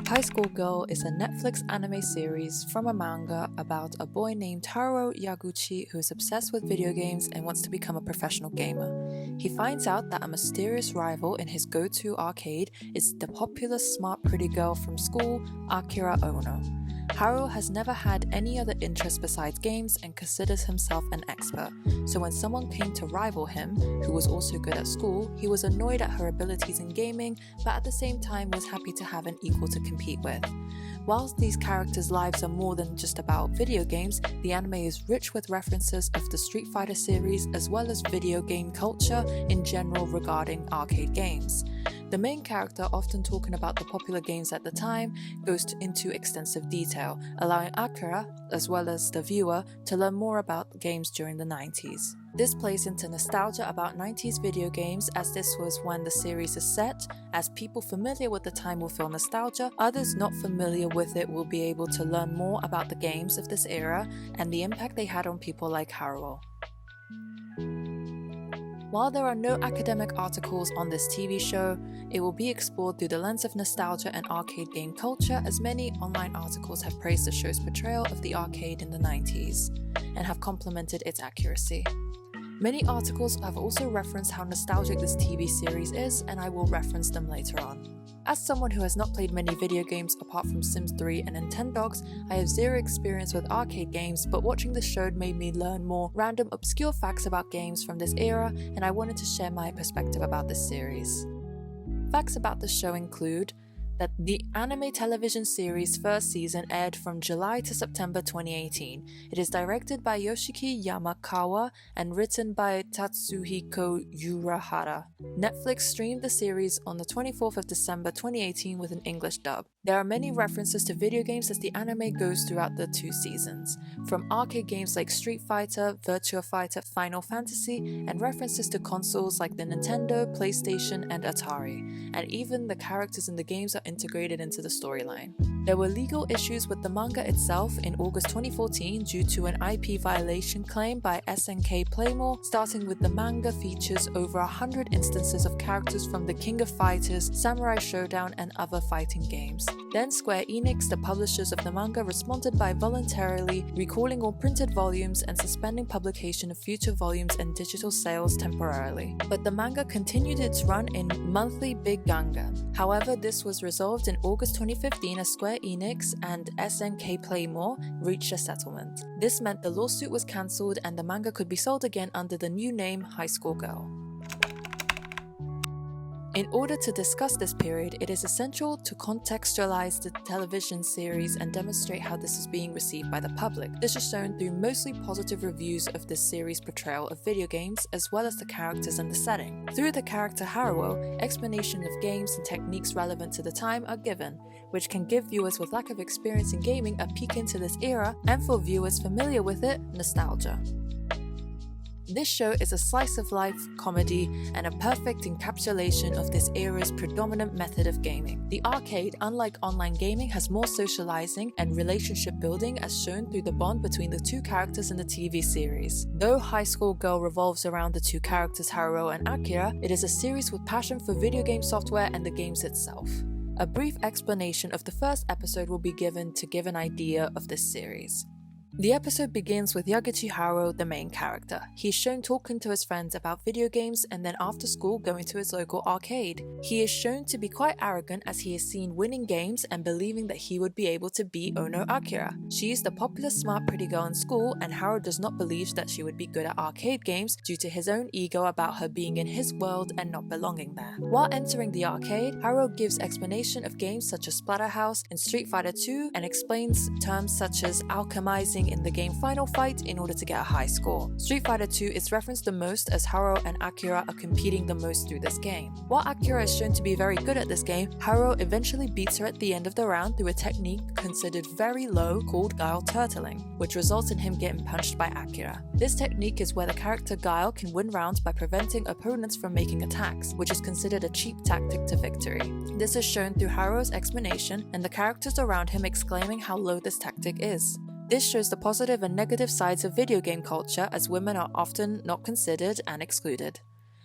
High School Girl is a Netflix anime series from a manga about a boy named Taro Yaguchi who is obsessed with video games and wants to become a professional gamer. He finds out that a mysterious rival in his go-to arcade is the popular smart pretty girl from school, Akira Ono. Haru has never had any other interest besides games and considers himself an expert, so when someone came to rival him, who was also good at school, he was annoyed at her abilities in gaming, but at the same time was happy to have an equal to compete with. Whilst these characters' lives are more than just about video games, the anime is rich with references of the Street Fighter series as well as video game culture in general regarding arcade games. The main character, often talking about the popular games at the time, goes into extensive detail, allowing Akira, as well as the viewer, to learn more about games during the 90s. This plays into nostalgia about 90s video games, as this was when the series is set, as people familiar with the time will feel nostalgia, others not familiar with it will be able to learn more about the games of this era and the impact they had on people like Haruo. While there are no academic articles on this TV show, it will be explored through the lens of nostalgia and arcade game culture, as many online articles have praised the show's portrayal of the arcade in the 90s and have complimented its accuracy. Many articles have also referenced how nostalgic this TV series is, and I will reference them later on. As someone who has not played many video games apart from Sims 3 and Nintendogs, I have zero experience with arcade games, but watching the show made me learn more random obscure facts about games from this era, and I wanted to share my perspective about this series. Facts about the show include that the anime television series' first season aired from July to September 2018. It is directed by Yoshiki Yamakawa and written by Tatsuhiko Urahara. Netflix streamed the series on the 24th of December 2018 with an English dub. There are many references to video games as the anime goes throughout the 2 seasons, from arcade games like Street Fighter, Virtua Fighter, Final Fantasy, and references to consoles like the Nintendo, PlayStation, and Atari, and even the characters in the games are integrated into the storyline. There were legal issues with the manga itself in August 2014 due to an IP violation claim by SNK Playmore, starting with the manga features over 100 instances of characters from the King of Fighters, Samurai Showdown, and other fighting games. Then Square Enix, the publishers of the manga, responded by voluntarily recalling all printed volumes and suspending publication of future volumes and digital sales temporarily. But the manga continued its run in monthly Big Gangan. However, this was resolved in August 2015 as Square Enix and SNK Playmore reached a settlement. This meant the lawsuit was cancelled and the manga could be sold again under the new name High School Girl. In order to discuss this period, it is essential to contextualize the television series and demonstrate how this is being received by the public. This is shown through mostly positive reviews of this series' portrayal of video games, as well as the characters and the setting. Through the character Haruo, explanation of games and techniques relevant to the time are given, which can give viewers with lack of experience in gaming a peek into this era, and for viewers familiar with it, nostalgia. This show is a slice-of-life comedy and a perfect encapsulation of this era's predominant method of gaming. The arcade, unlike online gaming, has more socializing and relationship building as shown through the bond between the 2 characters in the TV series. Though High School Girl revolves around the 2 characters Haruo and Akira, it is a series with passion for video game software and the games itself. A brief explanation of the first episode will be given to give an idea of this series. The episode begins with Yaguchi Haruo, the main character. He is shown talking to his friends about video games and then after school going to his local arcade. He is shown to be quite arrogant as he is seen winning games and believing that he would be able to beat Ono Akira. She is the popular smart pretty girl in school and Haruo does not believe that she would be good at arcade games due to his own ego about her being in his world and not belonging there. While entering the arcade, Haruo gives explanation of games such as Splatterhouse and Street Fighter 2 and explains terms such as alchemizing in the game Final Fight in order to get a high score. Street Fighter 2 is referenced the most as Haruo and Akira are competing the most through this game. While Akira is shown to be very good at this game, Haruo eventually beats her at the end of the round through a technique considered very low called Guile Turtling, which results in him getting punched by Akira. This technique is where the character Guile can win rounds by preventing opponents from making attacks, which is considered a cheap tactic to victory. This is shown through Haruo's explanation and the characters around him exclaiming how low this tactic is. This shows the positive and negative sides of video game culture as women are often not considered and excluded.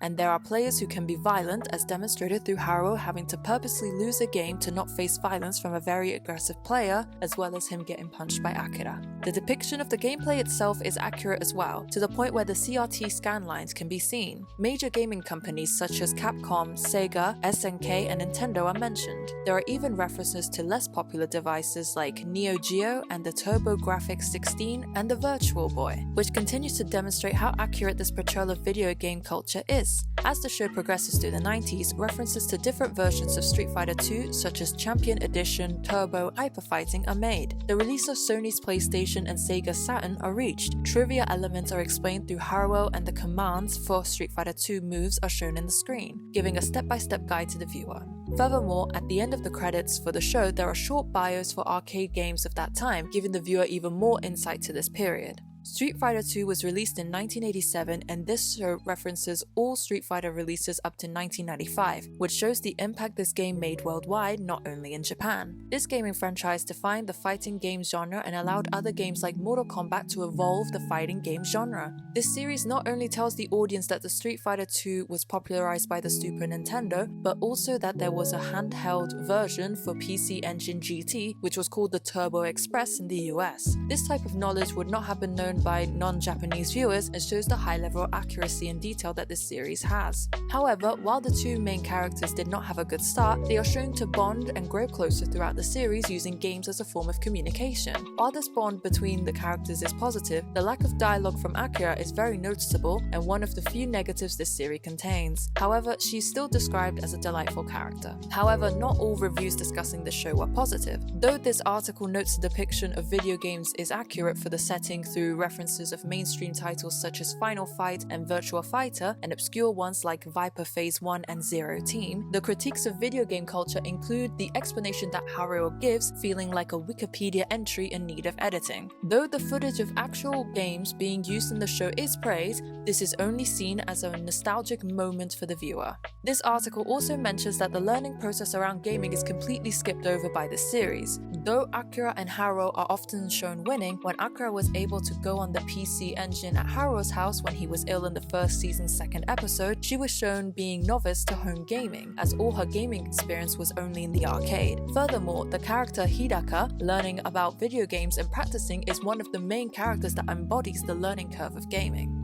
and there are players who can be violent, as demonstrated through Haruo having to purposely lose a game to not face violence from a very aggressive player, as well as him getting punched by Akira. The depiction of the gameplay itself is accurate as well, to the point where the CRT scan lines can be seen. Major gaming companies such as Capcom, Sega, SNK, and Nintendo are mentioned. There are even references to less popular devices like Neo Geo and the TurboGrafx-16 and the Virtual Boy, which continues to demonstrate how accurate this portrayal of video game culture is. As the show progresses through the 90s, references to different versions of Street Fighter II, such as Champion Edition, Turbo, Hyper Fighting, are made. The release of Sony's PlayStation and Sega Saturn are reached. Trivia elements are explained through Haruo, and the commands for Street Fighter II moves are shown in the screen, giving a step-by-step guide to the viewer. Furthermore, at the end of the credits for the show, there are short bios for arcade games of that time, giving the viewer even more insight to this period. Street Fighter II was released in 1987, and this show references all Street Fighter releases up to 1995, which shows the impact this game made worldwide, not only in Japan. This gaming franchise defined the fighting game genre and allowed other games like Mortal Kombat to evolve the fighting game genre. This series not only tells the audience that the Street Fighter II was popularized by the Super Nintendo, but also that there was a handheld version for PC Engine GT, which was called the Turbo Express in the US. This type of knowledge would not have been known by non-Japanese viewers and shows the high level of accuracy and detail that this series has. However, while the two main characters did not have a good start, they are shown to bond and grow closer throughout the series using games as a form of communication. While this bond between the characters is positive, the lack of dialogue from Akira is very noticeable and one of the few negatives this series contains. However, she's still described as a delightful character. However, not all reviews discussing the show are positive. Though this article notes the depiction of video games is accurate for the setting through references of mainstream titles such as Final Fight and Virtua Fighter, and obscure ones like Viper Phase 1 and Zero Team, the critiques of video game culture include the explanation that Haruo gives feeling like a Wikipedia entry in need of editing. Though the footage of actual games being used in the show is praised, this is only seen as a nostalgic moment for the viewer. This article also mentions that the learning process around gaming is completely skipped over by this series. Though Akira and Haruo are often shown winning, when Akira was able to go on the PC Engine at Haruo's house when he was ill in the first season's second episode, she was shown being novice to home gaming, as all her gaming experience was only in the arcade. Furthermore, the character Hidaka, learning about video games and practicing, is one of the main characters that embodies the learning curve of gaming.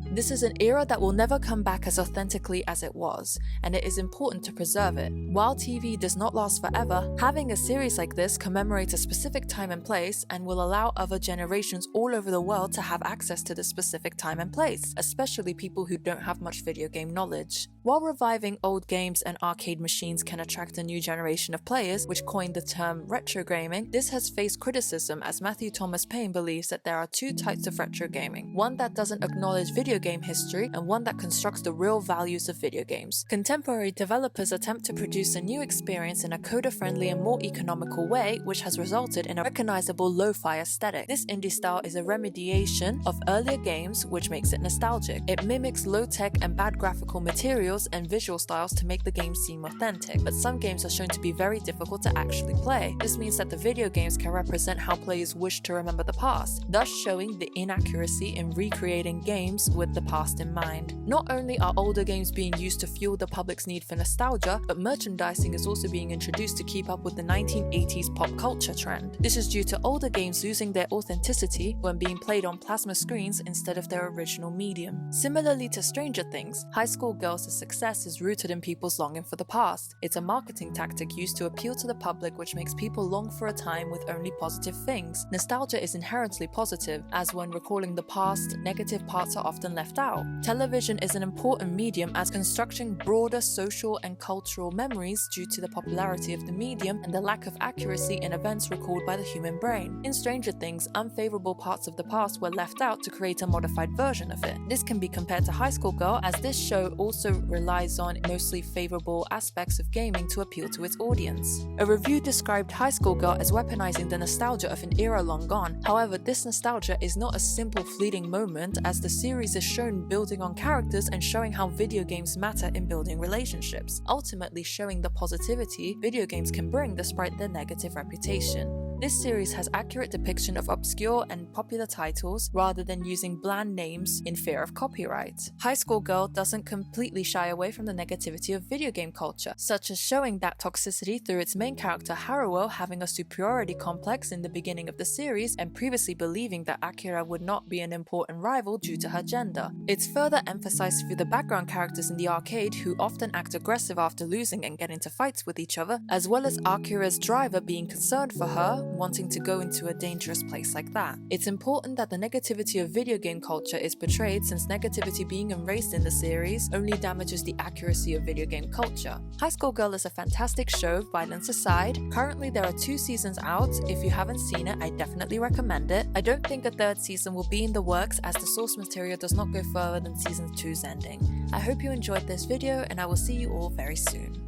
This is an era that will never come back as authentically as it was, and it is important to preserve it. While TV does not last forever, having a series like this commemorates a specific time and place and will allow other generations all over the world to have access to this specific time and place, especially people who don't have much video game knowledge. While reviving old games and arcade machines can attract a new generation of players, which coined the term retro gaming, this has faced criticism as Matthew Thomas Paine believes that there are two types of retro gaming, one that doesn't acknowledge video game history and one that constructs the real values of video games. Contemporary developers attempt to produce a new experience in a coder-friendly and more economical way, which has resulted in a recognizable lo-fi aesthetic. This indie style is a remediation of earlier games, which makes it nostalgic. It mimics low-tech and bad graphical materials and visual styles to make the game seem authentic, but some games are shown to be very difficult to actually play. This means that the video games can represent how players wish to remember the past, thus showing the inaccuracy in recreating games with the past in mind. Not only are older games being used to fuel the public's need for nostalgia, but merchandising is also being introduced to keep up with the 1980s pop culture trend. This is due to older games losing their authenticity when being played on plasma screens instead of their original medium. Similarly to Stranger Things, High School Girls' success is rooted in people's longing for the past. It's a marketing tactic used to appeal to the public, which makes people long for a time with only positive things. Nostalgia is inherently positive, as when recalling the past, negative parts are often left out. Television is an important medium as constructing broader social and cultural memories due to the popularity of the medium and the lack of accuracy in events recalled by the human brain. In Stranger Things, unfavorable parts of the past were left out to create a modified version of it. This can be compared to High School Girl, as this show also relies on mostly favorable aspects of gaming to appeal to its audience. A review described High School Girl as weaponizing the nostalgia of an era long gone. However, this nostalgia is not a simple fleeting moment, as the series is shown building on characters and showing how video games matter in building relationships, ultimately showing the positivity video games can bring despite their negative reputation. This series has accurate depiction of obscure and popular titles rather than using bland names in fear of copyright. High Score Girl doesn't completely shy away from the negativity of video game culture, such as showing that toxicity through its main character Haruo having a superiority complex in the beginning of the series and previously believing that Akira would not be an important rival due to her gender. It's further emphasized through the background characters in the arcade who often act aggressive after losing and get into fights with each other, as well as Akira's driver being concerned for her, wanting to go into a dangerous place like that. It's important that the negativity of video game culture is portrayed, since negativity being erased in the series only damages the accuracy of video game culture. High Score Girl is a fantastic show, violence aside. Currently there are 2 seasons out. If you haven't seen it, I definitely recommend it. I don't think a 3rd season will be in the works, as the source material does not go further than season 2's ending. I hope you enjoyed this video, and I will see you all very soon.